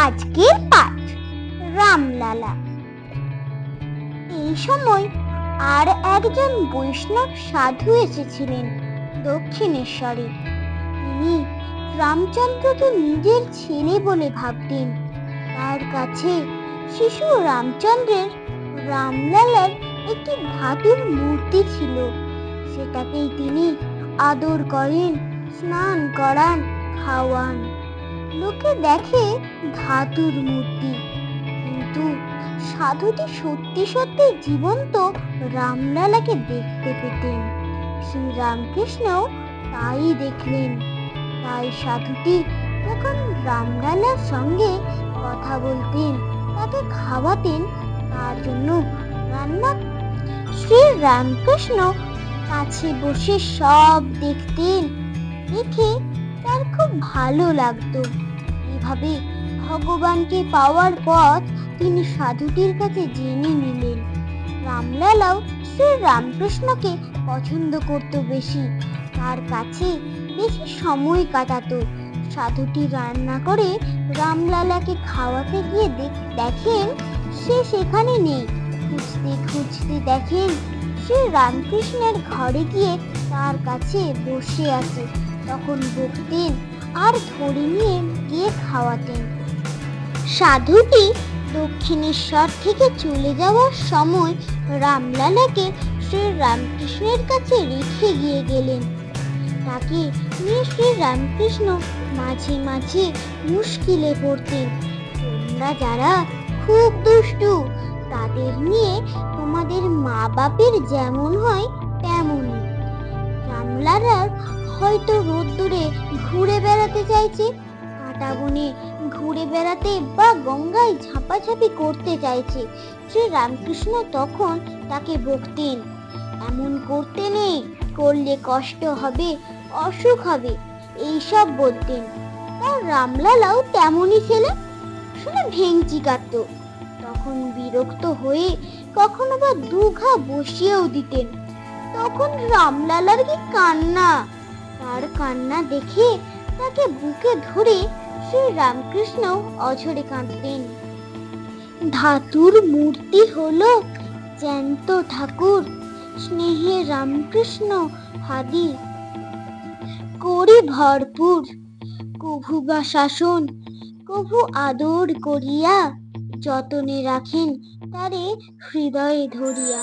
আজকের পাঠ রামলালা। এই সময় আর একজন বৈষ্ণব সাধু এসেছিলেন দক্ষিণেশ্বরে। তিনি রামচন্দ্রকে নিজের ছেলে বলে ভাবতেন। তার কাছে শিশু রামচন্দ্রের রামলালার একটি ধাতুর মূর্তি ছিল। সেটাকেই তিনি আদর করেন, স্নান করান, খাওয়ান। লোকে দেখে ধাতুর মূর্তি, কিন্তু সাধুটি সত্যি সত্যি জীবন্ত রামলালাকে দেখতে পেতেন। শ্রী রামকৃষ্ণ তাই দেখলেন। তাই সাধুটি যখন রামলালার সঙ্গে কথা বলতেন, তাকে খাওয়াতেন, তার জন্য রান্না শ্রী রামকৃষ্ণ কাছে বসে সব দেখতেন। দেখে তার খুব ভালো লাগতো। এভাবে ভগবানকে পাওয়ার পথ তিনি সাধুটির কাছে জেনে নিলেন। রামলালাও শ্রী রামকৃষ্ণকে পছন্দ করত বেশি, তার কাছে বেশি সময় কাটাতো। সাধুটি রান্না করে রামলালাকে খাওয়াতে গিয়ে দেখেন সে সেখানে নেই। খুঁজতে খুঁজতে দেখেন শ্রী রামকৃষ্ণের ঘরে গিয়ে তার কাছে বসে আছে। তখন বকতেন আর ধরে নিয়ে গিয়ে খাওয়াতেন। সাধুটি দক্ষিণেশ্বর থেকে চলে যাওয়ার সময় রামলালাকে শ্রী রামকৃষ্ণের কাছে রেখে গিয়ে গেলেন। তাকে নিয়ে শ্রী রামকৃষ্ণ মাঝে মাঝে মুশকিলে পড়তেন। তোমরা যারা খুব দুষ্টু, তাদের নিয়ে তোমাদের মা বাপের যেমন হয় তেমনই। রামলালার হয়তো রোদ্দুরে ঘুরে বেড়াতে চাইছে, কাঁটা বনে ঘুরে বেড়াতে বা গঙ্গায় ঝাঁপাঝাঁপি করতে চাইছে। শ্রী রামকৃষ্ণ তখন তাকে বকতেন, এমন করতে নেই, করলে কষ্ট হবে, অসুখ হবে, এইসব বলতেন। তার রামলালাও তেমনই ছেলে, শুনে ভেঙচি কাটত। তখন বিরক্ত হয়ে কখনো বা দুঘা বসিয়েও দিতেন। তখন রামলালার কি কান্না! তার কান্না দেখে তাকে বুকে ধরে শ্রী রামকৃষ্ণ অঝরে কাঁদতেন। ধাতুর মূর্তি হলো জ্যান্ত ঠাকুর, স্নেহে রামকৃষ্ণ হাদি করি ভরপুর। কভু বা শাসন, কভু আদর করিয়া, যতনে রাখেন তারে হৃদয়ে ধরিয়া।